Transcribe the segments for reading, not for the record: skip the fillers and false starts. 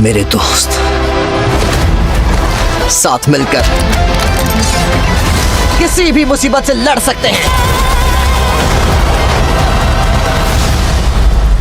मेरे दोस्त साथ मिलकर किसी भी मुसीबत से लड़ सकते हैं।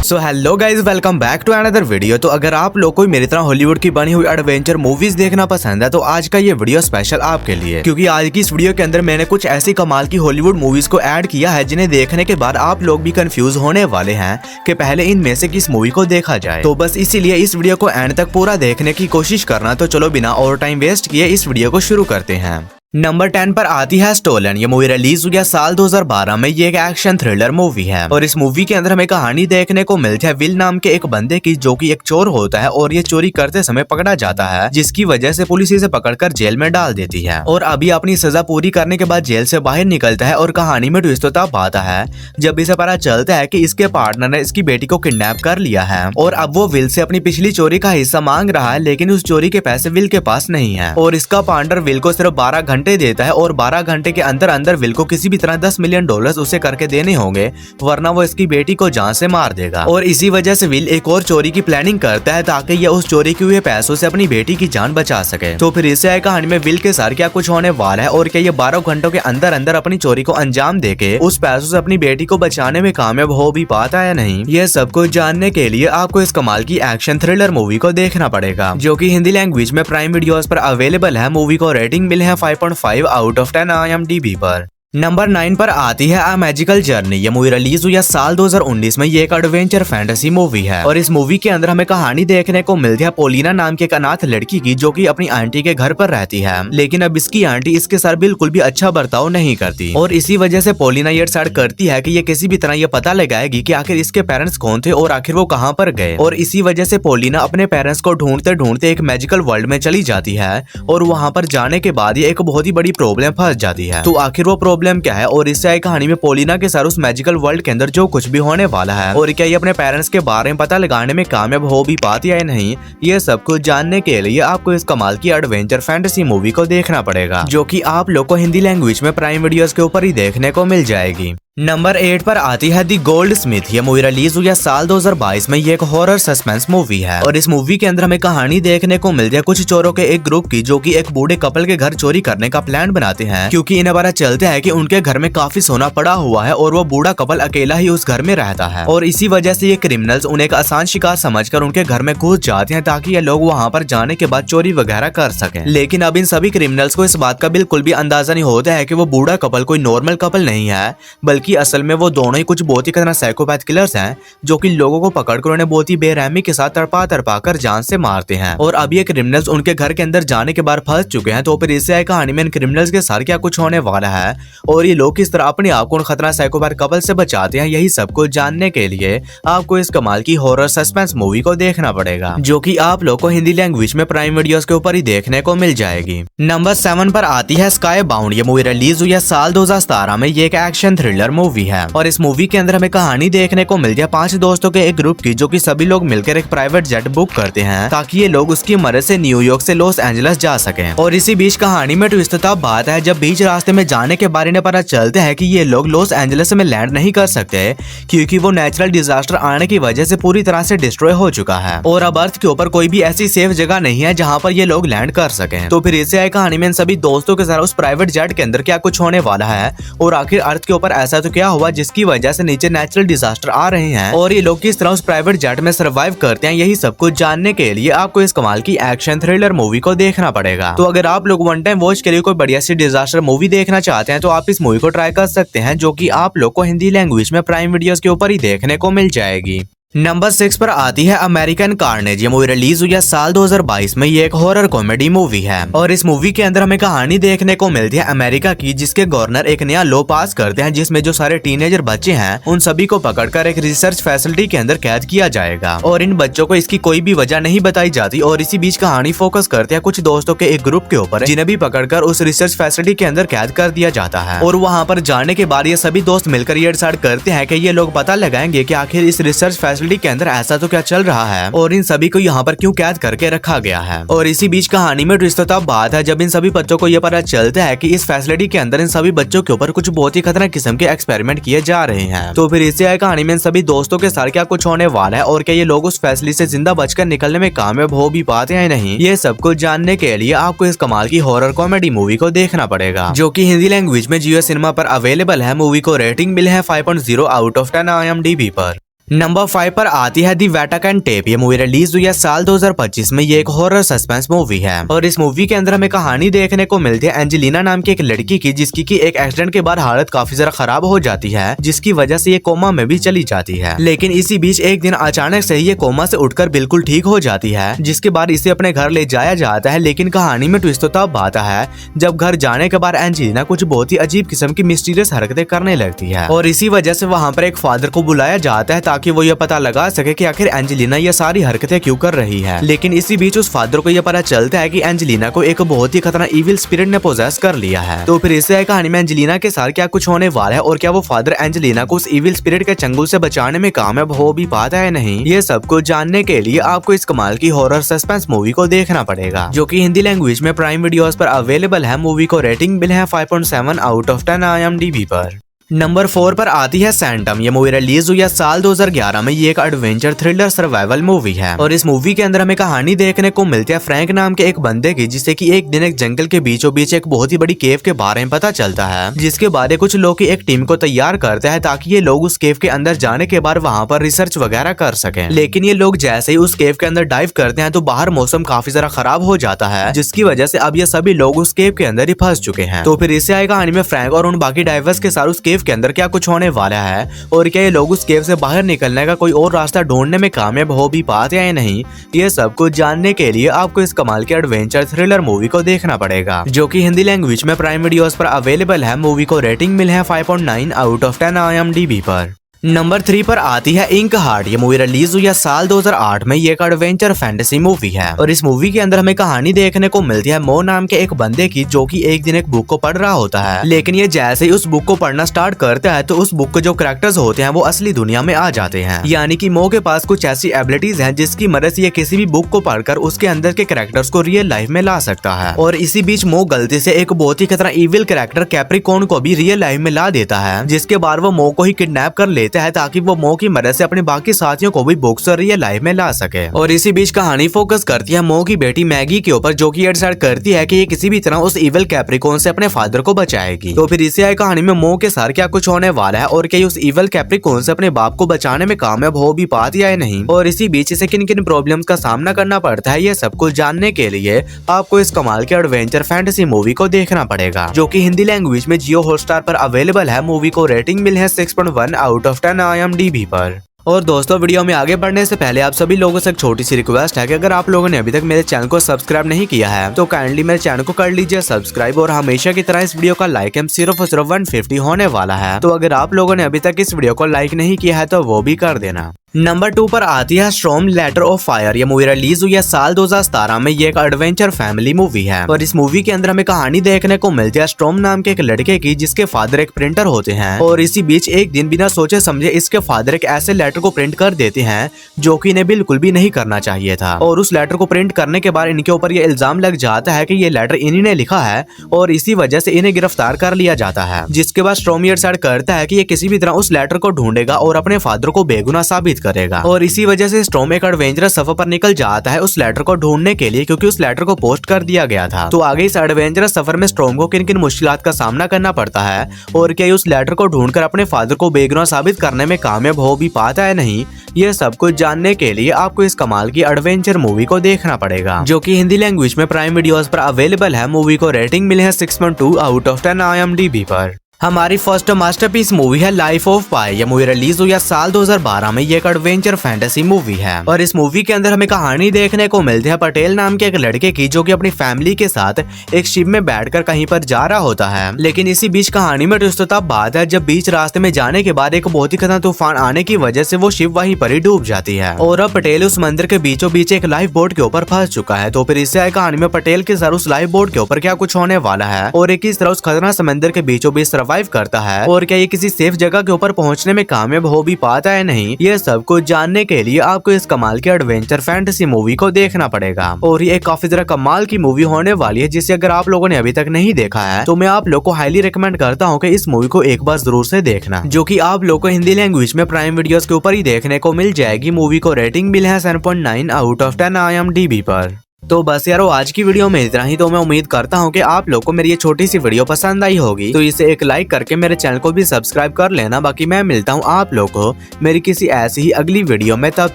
So hello guys, welcome back to another video. तो अगर आप लोग को मेरी तरह हॉलीवुड की बनी हुई एडवेंचर मूवीज देखना पसंद है तो आज का ये वीडियो स्पेशल आपके लिए, क्योंकि आज की इस वीडियो के अंदर मैंने कुछ ऐसी कमाल की हॉलीवुड मूवीज को ऐड किया है जिन्हें देखने के बाद आप लोग भी कंफ्यूज होने वाले हैं कि पहले इनमें से किस मूवी को देखा जाए। तो बस इसीलिए इस वीडियो को एंड तक पूरा देखने की कोशिश करना। तो चलो बिना और टाइम वेस्ट किए इस वीडियो को शुरू करते हैं। नंबर 10 पर आती है स्टोलन। ये मूवी रिलीज हुई है साल 2012 में। ये एक एक्शन थ्रिलर मूवी है और इस मूवी के अंदर हमें कहानी देखने को मिलती है विल नाम के एक बंदे की, जो कि एक चोर होता है और ये चोरी करते समय पकड़ा जाता है, जिसकी वजह से पुलिस इसे पकड़कर जेल में डाल देती है। और अभी अपनी सजा पूरी करने के बाद जेल से बाहर निकलता है और कहानी में ट्विस्ट तब आता है जब इसे पता चलता है कि इसके पार्टनर ने इसकी बेटी को किडनैप कर लिया है और अब वो विल से अपनी पिछली चोरी का हिस्सा मांग रहा है, लेकिन उस चोरी के पैसे विल के पास नहीं है। और इसका पार्टनर विल को सिर्फ 12 घंटे देता है और 12 घंटे के अंदर अंदर विल को किसी भी तरह $10 मिलियन उसे करके देने होंगे, वरना वो इसकी बेटी को जान से मार देगा। और इसी वजह से विल एक और चोरी की प्लानिंग करता है ताकि ये उस चोरी किए हुए पैसों से अपनी बेटी की जान बचा सके। तो फिर इससे कहानी में विल के साथ क्या कुछ होने वाला है और क्या ये 12 घंटों के अंदर अंदर अपनी चोरी को अंजाम देके उस पैसों से अपनी बेटी को बचाने में कामयाब हो भी पाता है या नहीं, ये सब कुछ जानने के लिए आपको इस कमाल की एक्शन थ्रिलर मूवी को देखना पड़ेगा, जो कि हिंदी लैंग्वेज में प्राइम वीडियोस पर अवेलेबल है। मूवी को रेटिंग मिले है 5.5 आउट ऑफ 10 IMDb पर। नंबर 9 पर आती है अ मैजिकल जर्नी। ये मूवी रिलीज हुई है साल 2019 में। ये एक एडवेंचर फैंटेसी मूवी है और इस मूवी के अंदर हमें कहानी देखने को मिलती है पोलिना नाम की एक अनाथ लड़की की, जो कि अपनी आंटी के घर पर रहती है, लेकिन अब इसकी आंटी इसके साथ बिल्कुल भी अच्छा बर्ताव नहीं करती और इसी वजह से पोलिना ये डिसाइड करती है कि ये किसी भी तरह ये पता लगाएगी कि आखिर इसके पेरेंट्स कौन थे और आखिर वो कहाँ पर गए। और इसी वजह से पोलिना अपने पेरेंट्स को ढूंढते ढूंढते एक मैजिकल वर्ल्ड में चली जाती है और वहाँ पर जाने के बाद ये एक बहुत ही बड़ी प्रॉब्लम फंस जाती है। तो आखिर वो प्रॉब्लम क्या है और इससे कहानी में पोलिना के साथ उस मैजिकल वर्ल्ड के अंदर जो कुछ भी होने वाला है और क्या ये अपने पेरेंट्स के बारे में पता लगाने में कामयाब हो भी पाती है या नहीं, ये सब कुछ जानने के लिए आपको इस कमाल की एडवेंचर फैंटेसी मूवी को देखना पड़ेगा, जो कि आप लोग को हिंदी लैंग्वेज में प्राइम वीडियोस के ऊपर ही देखने को मिल जाएगी। नंबर 8 पर आती है दी गोल्ड स्मिथ। ये मूवी रिलीज हुई है साल 2022 में। ये एक हॉरर सस्पेंस मूवी है और इस मूवी के अंदर हमें कहानी देखने को मिलती है कुछ चोरों के एक ग्रुप की, जो कि एक बूढ़े कपल के घर चोरी करने का प्लान बनाते हैं, क्योंकि इन्हें पता चलता है कि उनके घर में काफी सोना पड़ा हुआ है और वो बूढ़ा कपल अकेला ही उस घर में रहता है। और इसी वजह से ये क्रिमिनल्स उन्हें एक आसान शिकार समझकर उनके घर में घुस जाते हैं ताकि ये लोग वहाँ पर जाने के बाद चोरी वगैरह कर सके। लेकिन अब इन सभी क्रिमिनल्स को इस बात का बिल्कुल भी अंदाजा नहीं होता है कि वो बूढ़ा कपल कोई नॉर्मल कपल नहीं है, बल्कि असल में वो दोनों ही कुछ बहुत ही खतरनाक साइकोपैथ किलर्स हैं, जो कि लोगों को पकड़कर उन्हें बहुत ही बेरहमी के साथ तड़पा कर जान से मारते हैं। और अब ये क्रिमिनल्स उनके घर के अंदर जाने के बाद फंस चुके हैं। तो फिर इससे कहानी में इन क्रिमिनल्स के साथ क्या कुछ होने वाला है और ये लोग किस तरह अपने आप को उन खतरनाक साइकोपैथ कपल से बचाते हैं, यही सब कुछ जानने के लिए आपको इस कमाल की हॉरर सस्पेंस मूवी को देखना पड़ेगा, जो कि आप लोग को हिंदी लैंग्वेज में प्राइम वीडियोस के ऊपर ही देखने को मिल जाएगी। नंबर 7 पर आती है स्काई बाउंड। ये मूवी रिलीज हुई है साल 2017 में। ये एक एक्शन थ्रिलर मूवी है और इस मूवी के अंदर हमें कहानी देखने को मिलती है 5 दोस्तों के एक ग्रुप की, जो कि सभी लोग मिलकर एक प्राइवेट जेट बुक करते हैं ताकि ये लोग उसकी मदद से न्यूयॉर्क से लॉस एंजलिस जा सकें। और इसी बीच कहानी में ट्विस्ट तब बात है जब बीच रास्ते में जाने के बारे में पता चलता है कि ये लोग लॉस एंजलिस में लैंड नहीं कर सकते, क्योंकि वो नेचुरल डिजास्टर आने की वजह से पूरी तरह से डिस्ट्रॉय हो चुका है और अब अर्थ के ऊपर कोई भी ऐसी सेफ जगह नहीं है जहाँ पर ये लोग लैंड कर सकें। तो फिर इससे कहानी में इन सभी दोस्तों के साथ उस प्राइवेट जेट के अंदर क्या कुछ होने वाला है और आखिर अर्थ के ऊपर ऐसा तो क्या हुआ जिसकी वजह से नीचे नेचुरल डिजास्टर आ रहे हैं और ये लोग किस तरह उस प्राइवेट जेट में सर्वाइव करते हैं, यही सब कुछ जानने के लिए आपको इस कमाल की एक्शन थ्रिलर मूवी को देखना पड़ेगा। तो अगर आप लोग वन टाइम वॉच के लिए कोई बढ़िया सी डिजास्टर मूवी देखना चाहते हैं तो आप इस मूवी को ट्राई कर सकते हैं, जो कि आप लोग को हिंदी लैंग्वेज में प्राइम वीडियोस के ऊपर ही देखने को मिल जाएगी। नंबर 6 पर आती है अमेरिकन कार्नेज। ये मूवी रिलीज हुई है साल 2022 में। ये एक हॉरर कॉमेडी मूवी है और इस मूवी के अंदर हमें कहानी देखने को मिलती है अमेरिका की, जिसके गवर्नर एक नया लॉ पास करते हैं जिसमें जो सारे टीनेजर बच्चे हैं उन सभी को पकड़कर एक रिसर्च फैसिलिटी के अंदर कैद किया जाएगा और इन बच्चों को इसकी कोई भी वजह नहीं बताई जाती। और इसी बीच कहानी फोकस करते हैं कुछ दोस्तों के एक ग्रुप के ऊपर, जिन्हें भी पकड़कर उस रिसर्च फैसिलिटी के अंदर कैद कर दिया जाता है। और वहाँ पर जाने के बाद ये सभी दोस्त मिलकर ये डिसाइड करते हैं कि ये लोग पता लगाएंगे कि आखिर इस रिसर्च फैसिलिटी फैसिलिटी के अंदर ऐसा तो क्या चल रहा है और इन सभी को यहाँ पर क्यों कैद करके रखा गया है। और इसी बीच कहानी में ट्विस्ट तब बात है जब इन सभी बच्चों को यह पता चलता है कि इस फैसिलिटी के अंदर इन सभी बच्चों के ऊपर कुछ बहुत ही खतरनाक किस्म के एक्सपेरिमेंट किए जा रहे हैं। तो फिर इससे आए कहानी में इन सभी दोस्तों के साथ क्या कुछ होने वाला है और क्या ये लोग उस फैसिलिटी से जिंदा बचकर निकलने में कामयाब हो भी पाते हैं नहीं, ये सब कुछ जानने के लिए आपको इस कमाल की हॉरर कॉमेडी मूवी को देखना पड़ेगा, जो कि हिंदी लैंग्वेज में जियो सिनेमा पर अवेलेबल है। मूवी को रेटिंग मिली है 5.0 आउट ऑफ 10 IMDb पर। नंबर 5 पर आती है दी वैटिकन टेप। ये मूवी रिलीज हुई है साल 2025 में। ये एक हॉरर सस्पेंस मूवी है और इस मूवी के अंदर हमें कहानी देखने को मिलती है एंजेलिना नाम की एक लड़की की, जिसकी की एक एक्सीडेंट के बाद हालत काफी ज्यादा खराब हो जाती है, जिसकी वजह से ये कोमा में भी चली जाती है। लेकिन इसी बीच एक दिन अचानक से ये कोमा से उठकर बिल्कुल ठीक हो जाती है, जिसके बाद इसे अपने घर ले जाया जाता है। लेकिन कहानी में ट्विस्ट तो तब आता है जब घर जाने के बाद एंजेलिना कुछ बहुत ही अजीब किस्म की मिस्टीरियस हरकतें करने लगती है और इसी वजह से वहाँ पर एक फादर को बुलाया जाता है ताकि वो ये पता लगा सके कि आखिर एंजेलिना ये सारी हरकतें क्यों कर रही है। लेकिन इसी बीच उस फादर को ये पता चलता है कि एंजेलिना को एक बहुत ही खतरनाक इविल स्पिरिट ने पोजेस कर लिया है। तो फिर इससे कहानी में एंजेलिना के साथ क्या कुछ होने वाला है और क्या वो फादर एंजेलिना को उस इविल स्पिरिट के चंगुल से बचाने में कामयाब हो भी पाता है नहीं, ये सब कुछ जानने के लिए आपको इस कमाल की हॉरर सस्पेंस मूवी को देखना पड़ेगा, जो कि हिंदी लैंग्वेज में प्राइम वीडियोस पर अवेलेबल है। मूवी को रेटिंग मिली है 5.7 आउट ऑफ 10 IMDb पर। नंबर 4 पर आती है सैंटम। ये मूवी रिलीज हुई है साल 2011 में। ये एक एडवेंचर थ्रिलर सर्वाइवल मूवी है और इस मूवी के अंदर हमें कहानी देखने को मिलती है फ्रैंक नाम के एक बंदे की, जिसे कि एक दिन एक जंगल के बीचों बीच एक बहुत ही बड़ी केव के बारे में पता चलता है, जिसके बाद कुछ लोग की एक टीम को तैयार करते हैं ताकि ये लोग उस केव के अंदर जाने के बाद वहाँ पर रिसर्च वगैरह कर सकें। लेकिन ये लोग जैसे ही उस केव के अंदर डाइव करते हैं तो बाहर मौसम काफी ज्यादा खराब हो जाता है, जिसकी वजह से अब ये सभी लोग उस केव के अंदर ही फंस चुके हैं। तो फिर इससे आए कहानी में फ्रैंक और उन बाकी डाइवर्स के साथ उस केव के अंदर क्या कुछ होने वाला है और क्या ये लोग उस केव से बाहर निकलने का कोई और रास्ता ढूंढने में कामयाब हो भी पाते हैं या नहीं, ये सब कुछ जानने के लिए आपको इस कमाल के एडवेंचर थ्रिलर मूवी को देखना पड़ेगा, जो कि हिंदी लैंग्वेज में प्राइम वीडियोस पर अवेलेबल है। मूवी को रेटिंग मिली है 5.9 आउट ऑफ 10 IMDb पर। नंबर 3 पर आती है इंक हार्ट। ये मूवी रिलीज हुई है साल 2008 में। ये एक एडवेंचर फैंटेसी मूवी है और इस मूवी के अंदर हमें कहानी देखने को मिलती है मो नाम के एक बंदे की, जो कि एक दिन एक बुक को पढ़ रहा होता है। लेकिन ये जैसे ही उस बुक को पढ़ना स्टार्ट करता है तो उस बुक के जो कैरेक्टर्स होते हैं वो असली दुनिया में आ जाते हैं, यानी कि मो के पास कुछ ऐसी एबिलिटीज हैं जिसकी मदद से ये किसी भी बुक को पढ़कर उसके अंदर के कैरेक्टर्स को रियल लाइफ में ला सकता है। और इसी बीच मो गलती से एक बहुत ही खतरनाक इविल कैरेक्टर कैप्रिकॉर्न को भी रियल लाइफ में ला देता है, जिसके बाद वो मो को ही किडनैप कर लेता है ताकि वो मो की मदद से अपने बाकी साथियों को भी बुक्स और रियल लाइफ में ला सके। और इसी बीच कहानी फोकस करती है मो की बेटी मैगी के ऊपर, जो कि ये डिसाइड करती है कि ये किसी भी तरह उस इविल कैप्रिकॉर्न से अपने फादर को बचाएगी। तो फिर इसी आई कहानी में मो के साथ क्या कुछ होने वाला है और क्या उस इविल कैप्रिकॉर्न से अपने बाप को बचाने में कामयाब हो भी पाती है या नहीं, और इसी बीच इसे किन किन प्रॉब्लम्स का सामना करना पड़ता है, ये सब कुछ जानने के लिए आपको इस कमाल के एडवेंचर फैंटेसी मूवी को देखना पड़ेगा, जो कि हिंदी लैंग्वेज में जियो हॉटस्टार पर अवेलेबल है। मूवी को रेटिंग मिली है 6.1 आउट ऑफ 10 IMDb पर। और दोस्तों, वीडियो में आगे बढ़ने से पहले आप सभी लोगों से एक छोटी सी रिक्वेस्ट है कि अगर आप लोगों ने अभी तक मेरे चैनल को सब्सक्राइब नहीं किया है तो काइंडली मेरे चैनल को कर लीजिए सब्सक्राइब, और हमेशा की तरह इस वीडियो का लाइक हम सिर्फ और सिर्फ 150 होने वाला है। तो अगर आप लोगों ने अभी तक इस वीडियो को लाइक नहीं किया है तो वो भी कर देना। नंबर 2 पर आती है स्टॉर्म लेटर ऑफ फायर। ये मूवी रिलीज हुई है साल 2017 में। ये एक एडवेंचर फैमिली मूवी है और इस मूवी के अंदर हमें कहानी देखने को मिलती है स्टॉर्म नाम के एक लड़के की, जिसके फादर एक प्रिंटर होते हैं। और इसी बीच एक दिन बिना सोचे समझे इसके फादर एक ऐसे लेटर को प्रिंट कर देते हैं जो कि इन्हें बिल्कुल भी नहीं करना चाहिए था। और उस लेटर को प्रिंट करने के बाद इनके ऊपर ये इल्जाम लग जाता है कि ये लेटर इन्हीं ने लिखा है और इसी वजह से इन्हें गिरफ्तार कर लिया जाता है। जिसके बाद स्टॉर्म ये डिसाइड करता है कि ये किसी भी तरह उस लेटर को ढूंढेगा और अपने फादर को बेगुनाह साबित करेगा। और इसी वजह से स्टॉर्म एक एडवेंचरस सफर पर निकल जाता है उस लेटर को ढूंढने के लिए, क्योंकि उस लेटर को पोस्ट कर दिया गया था। तो आगे इस एडवेंचरस सफर में स्टॉर्म को किन किन मुश्किलात का सामना करना पड़ता है और क्या उस लेटर को ढूंढकर अपने फादर को बेगुनाह साबित करने में कामयाब हो भी पाता है नहीं, ये सब कुछ जानने के लिए आपको इस कमाल की एडवेंचर मूवी को देखना पड़ेगा, जो कि हिंदी लैंग्वेज में प्राइम वीडियोस पर अवेलेबल है। मूवी को रेटिंग मिली है 6.2 आउट ऑफ 10 IMDb पर। हमारी फर्स्ट मास्टरपीस मूवी है लाइफ ऑफ पाई। यह मूवी रिलीज हुई है साल 2012 में। ये एक एडवेंचर फैंटेसी मूवी है और इस मूवी के अंदर हमें कहानी देखने को मिलती है पटेल नाम के एक लड़के की, जो कि अपनी फैमिली के साथ एक शिप में बैठकर कहीं पर जा रहा होता है। लेकिन इसी बीच कहानी में ट्विस्ट तब बात है जब बीच रास्ते में जाने के बाद एक बहुत ही खतरनाक तूफान आने की वजह से वो शिप वहीं पर ही डूब जाती है और अब पटेल उस मंदिर के बीचों बीच एक लाइफ बोट के ऊपर फंस चुका है। तो फिर इससे आए कहानी में पटेल के सर उस लाइफ बोट के ऊपर क्या कुछ होने वाला है और एक इस तरह उस खतरनाक समंदर के बीचों बीच सरवाइव करता है और क्या ये किसी सेफ जगह के ऊपर पहुंचने में कामयाब हो भी पाता है नहीं, ये सब कुछ जानने के लिए आपको इस कमाल की एडवेंचर फैंटेसी मूवी को देखना पड़ेगा। और ये काफी जरा कमाल की मूवी होने वाली है, जिसे अगर आप लोगों ने अभी तक नहीं देखा है तो मैं आप लोग को हाईली रिकमेंड करता हूँ कि इस मूवी को एक बार जरूर से देखना, जो कि आप लोग को हिंदी लैंग्वेज में प्राइम वीडियोस के ऊपर ही देखने को मिल जाएगी। मूवी को रेटिंग मिली है 7.9 आउट ऑफ 10 IMDb पर। तो बस यारो आज की वीडियो में इतना ही। तो मैं उम्मीद करता हूँ कि आप लोग को मेरी ये छोटी सी वीडियो पसंद आई होगी, तो इसे एक लाइक करके मेरे चैनल को भी सब्सक्राइब कर लेना। बाकी मैं मिलता हूँ आप लोग को मेरी किसी ऐसी ही अगली वीडियो में, तब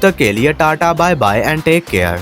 तक के लिए tata bye bye and take care.